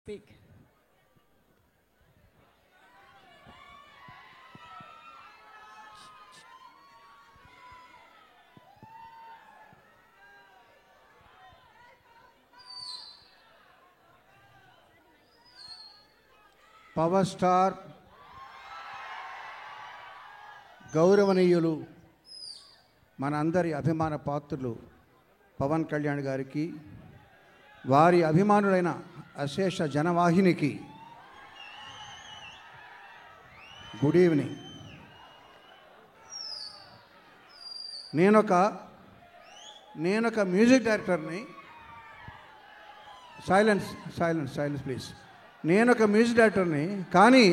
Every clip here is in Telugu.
Speak. పవర్ స్టార్ గౌరవనీయులు మనందరి అభిమాన పాత్రులు పవన్ కళ్యాణ్ గారికి, వారి అభిమానులైన అశేష జనవాహినికి గుడ్ ఈవినింగ్. నేనొక మ్యూజిక్ డైరెక్టర్ని. Silence please. నేనొక మ్యూజిక్ డైరెక్టర్ని, కానీ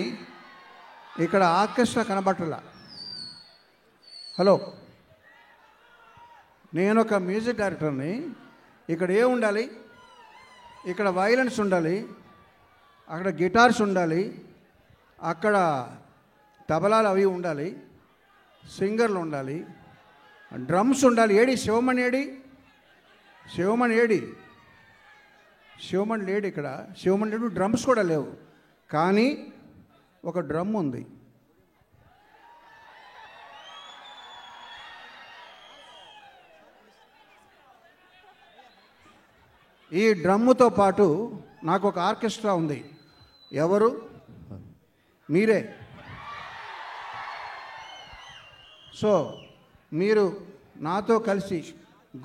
ఇక్కడ ఆర్కెస్ట్రా కనబట్టలా. హలో, నేనొక మ్యూజిక్ డైరెక్టర్ని. ఇక్కడ ఉండాలి? ఇక్కడ వైలెన్స్ ఉండాలి, అక్కడ గిటార్స్ ఉండాలి, అక్కడ తబలాలు అవి ఉండాలి, సింగర్లు ఉండాలి, డ్రమ్స్ ఉండాలి. శివమణి లేడు ఇక్కడ. శివమణి లేడు, డ్రమ్స్ కూడా లేవు. కానీ ఒక డ్రమ్ ఉంది. ఈ డ్రమ్ముతో పాటు నాకు ఒక ఆర్కెస్ట్రా ఉంది. ఎవరు? మీరే. సో మీరు నాతో కలిసి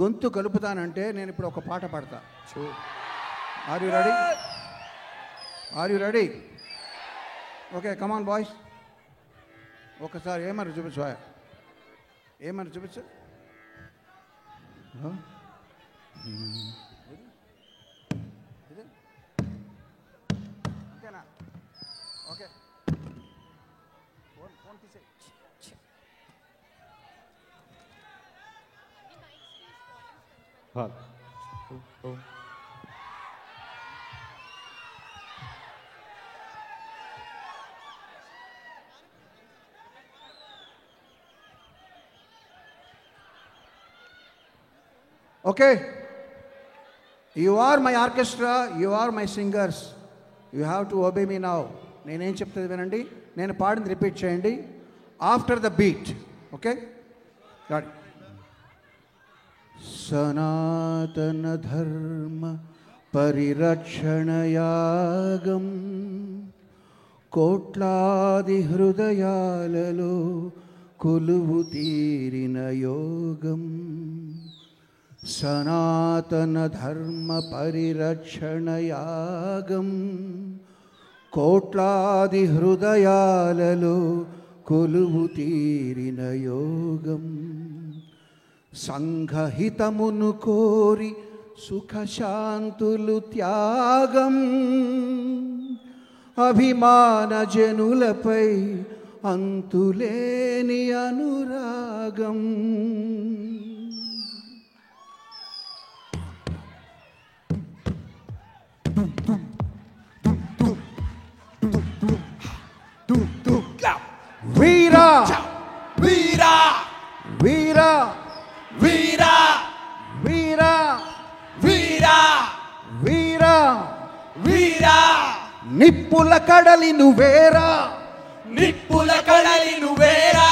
గొంతు కలుపుతానంటే నేను ఇప్పుడు ఒక పాట పాడతా. Are you ready? Okay, come on boys. ఒకసారి ఏమని చూపించు, ఓకేనా? ఓకే, ఫోన్ తీసే. Okay, you are my orchestra, you are my singers, you have to obey me now. నేనేం చెప్తుంది వినండి, నేను పాడింది రిపీట్ చేయండి ఆఫ్టర్ ద బీట్. ఓకే, గాడి. సనాతన ధర్మ పరిరక్షణయాగం కోట్లాది హృదయాలలో కొలువు తీరిన యోగం. సనాతన ధర్మ పరిరక్షణయాగం కోట్లాది హృదయాలలో కొలువు తీరిన యోగం. సంఘహితమును కోరి సుఖశాంతులు త్యాగం. అభిమాన జనులపై అంతులేని అనురాగం. వీరా వీరా వీరా వీరా వీరా వీరా వీరా వీరా నిప్పుల కడలి నువ్వేరా, నిప్పుల కడలి నువ్వేరా.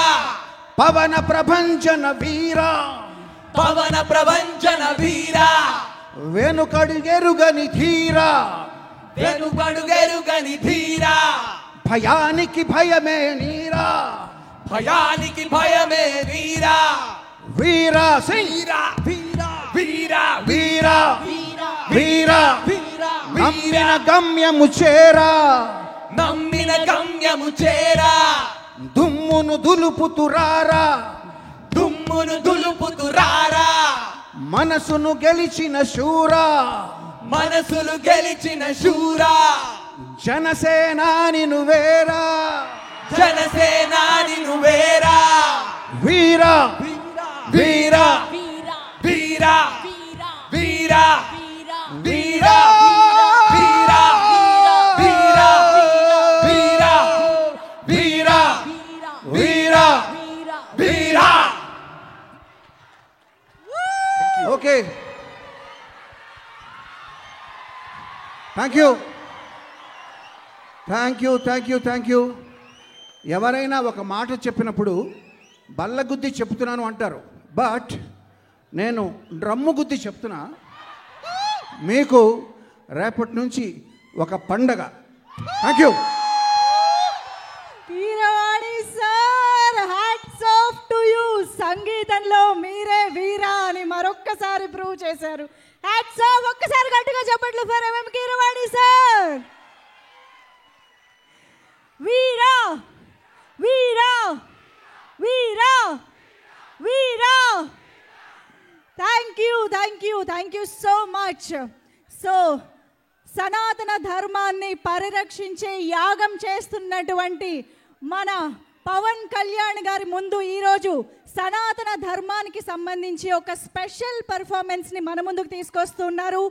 పవన ప్రభంజన వీరా, పవన ప్రభంజన వీరా. వెనుకడుగెరుగని ధీరా, వెనుకడుగెరుగని ధీరా. భయానికి భయమే నీరా, భయానికి భయమే వీరా. వీరా వీరా వీరా వీరా వీరా వీరా వీరా. నమ్మిన గమ్యము చేరా, నమ్మిన గమ్యము చేరా. దుమ్మును దులుపుతురారా, దుమ్మును దులుపుతురారా. మనసును గెలిచిన శూరా, మనసును గెలిచిన శూరా. జనసేనాని నువ్వేరా, జనసేనాని నువ్వేరా. వీరా వీరా వీరా వీరా వీరా వీరా వీరా వీరా వీరా వీరా వీరా. Okay, thank you. Thank you. ఎవరైనా ఒక మాట చెప్పినప్పుడు బల్లగుద్ది చెప్తున్నాను అంటారు, బట్ నేను డ్రమ్ము గుద్ది చెప్తున్నా. మీకు రేపటి నుంచి ఒక పండగ. Thank you. Keeravani sir, hats off to you. సంగీతంలో మీరే వీరా అని మరొక్కసారి ప్రూవ్ చేశారు. Hats off. ఒక్కసారి గట్టిగా చెప్పట్లు ఫర్ ఎంఎం కీరవాణి సార్. వీరా వీరా వీరా వీరా. Thank you so much. So సనాతన ధర్మాన్ని పరిరక్షించే యాగం చేస్తున్నటువంటి మన పవన్ కళ్యాణ్ గారి ముందు ఈరోజు సనాతన ధర్మానికి సంబంధించి ఒక స్పెషల్ పర్ఫార్మెన్స్ని మన ముందుకు తీసుకొస్తున్నారు.